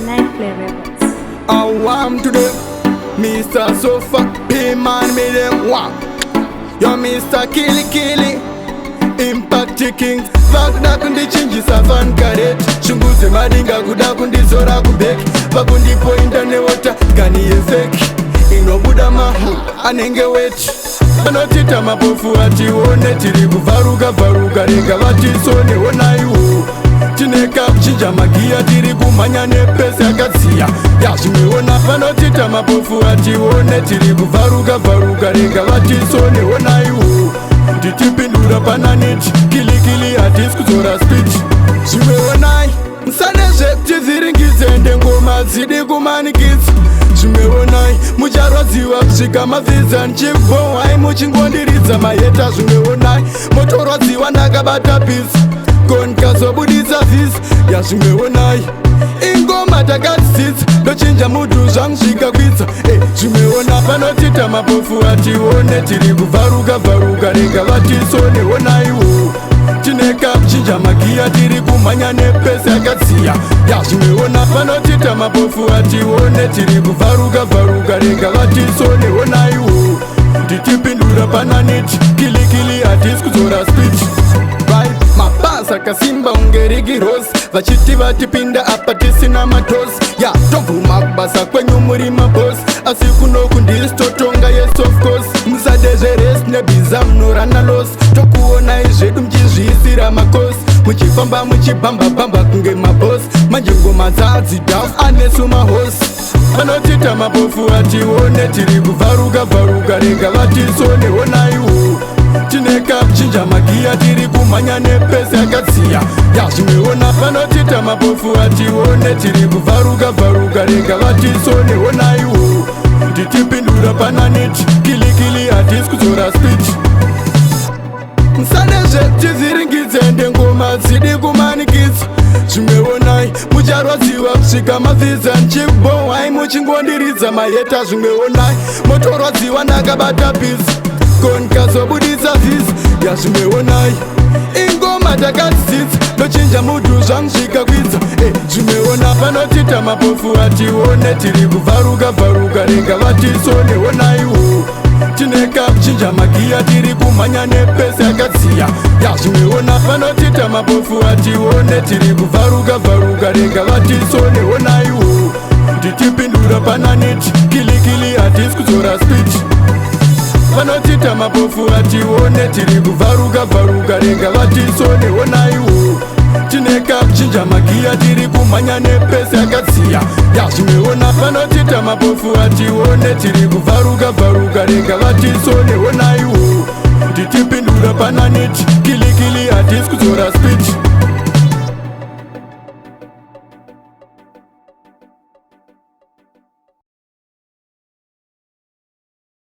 Nightplay Records. I want to them, Mr. Sofa, P-Man, me them one. Yo, Mr. Killy, Impact Kings. Vakuda kundichinji savan karet. Chunguze madinga kuda kundizora kubeki. Vakundi pointa newota gani efeki. Inobuda mahu anenge wechi. Anotita mapofu atione tiri kuvaruka rega vatisone onaiwo. Tineka kuchinja magia tiri kumanya nepesi akatsiya. Yazvimeona panotita mapofu atione tiri kuvaruka rega vatisone onaiwo. Titipindura pananeti kilikili hatisi kuzora speech. Zvimeonai musanezve tiziringidze ndengoma dzidi kumanikidza. Zvimeonai mucharwadziwa kusvika mavhiza nchibhohwai muchingondiridza maheta. Zvimeonai motorwadziwa ndakabata pisi konkazobudisa vhisi. Yazvimeonai ingoma takadzidza ndochinja mutu zvamusvika kwidza. Zvimeona panotita mapofu atione tiri kuvaruka rega vatisone onaiwo. Tineka kuchinja magia tiri kumhanya nepesi akatsiya. Yazvimeona panotita mapofu atione tiri kuvaruka rega vatisone onaiwo. Titipindura pananeti kilikili hatisi kuzora speech. Mabasa kasimba ungerigi rose. Vachiti vatipinda apa tisina matosi. Ya tobvuma kubasa kwenyu muri mabosi. Asi kunoku ndistotonga yes of course. Musadezveres nebhiza munorana losi. Tokuonai zvedu muchizviisira makosi. Muchifamba muchibhamba kunge mabosi. Manje ngoma dzadzidhafu anesu mahosi. Vanotita mapofu atione tiri kuvaruka rega vatisone onaiwo. Tineka kuchinja magia tiri kumhanya nepesi akatsiya. Yazvimeona panotita mapofu atione tiri kuvaruka rega vatisone onaiwo. Titipindura pananeti kilikili hatisi kuzora speech. Musanezve tiziringidze ndengoma dzidi kumanikidza. Zvimeonai mucharwadziwa kusvika mavhiza nchibhohwai muchingondiridza maheta. Zvimeonai motorwadziwa ndakabata pisi konkazobudisa vhisi. Yazvimeonai ingoma takadzidza ndochinja mutu zvamusvika kwidza. Zvimeona panotita mapofu atione tiri kuvaruka rega vatisone onaiwo. Tineka kuchinja magia tiri kumhanya nepesi akatsiya. Yazvimeona panotita mapofu atione tiri kuvaruka rega vatisone onaiwo. Titipindura pananeti kilikili hatisi kuzora speech. Vanotita mapofu atione tiri kuvaruka rega vatisone onaiwo. Tineka kuchinja magia tiri kumhanya nepesi akatsiya. Yazvimeona panotita mapofu atione tiri kuvaruka rega vatisone onaiwo. Titipindura pananeti kilikili hatisi kuzora speech.